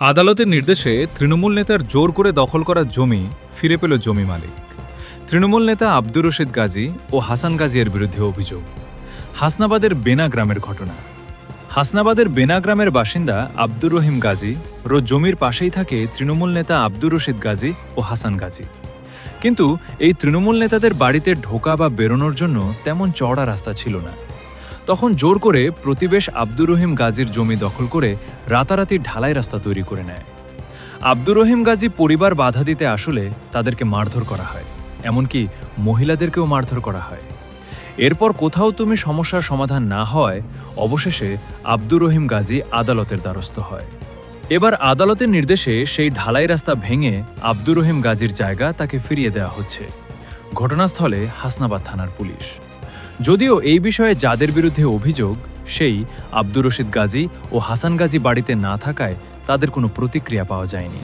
আদালতের নির্দেশে তৃণমূল নেতার জোর করে দখল করা জমি ফিরে পেল জমি মালিক। তৃণমূল নেতা আব্দুর রশিদ গাজী ও হাসান গাজীর বিরুদ্ধে অভিযোগ। হাসনাবাদের বেনা গ্রামের ঘটনা। হাসনাবাদের বেনা গ্রামের বাসিন্দা আব্দুর রহিম গাজী রোজ জমির পাশেই থাকে তৃণমূল নেতা আব্দুর রশিদ গাজী ও হাসান গাজী। কিন্তু এই তৃণমূল নেতাদের বাড়িতে ঢোকা বা বেরোনোর জন্য তেমন চওড়া রাস্তা ছিল না। তখন জোর করে প্রতিবেশ আব্দুর রহিম গাজীর জমি দখল করে রাতারাতি ঢালাই রাস্তা তৈরি করে নেয়। আব্দুর রহিম গাজী পরিবার বাধা দিতে আসলে তাদেরকে মারধর করা হয়, এমনকি মহিলাদেরকেও মারধর করা হয়। এরপর কোথাও তুমি সমস্যার সমাধান না হয় অবশেষে আব্দুর রহিম গাজী আদালতের দ্বারস্থ হয়। এবার আদালতের নির্দেশে সেই ঢালাই রাস্তা ভেঙে আব্দুর রহিম গাজীর জায়গা তাকে ফিরিয়ে দেওয়া হচ্ছে। ঘটনাস্থলে হাসনাবাদ থানার পুলিশ। যদিও এই বিষয়ে যাদের বিরুদ্ধে অভিযোগ সেই আব্দুর রশিদ গাজী ও হাসান গাজী বাড়িতে না থাকায় তাদের কোনো প্রতিক্রিয়া পাওয়া যায়নি।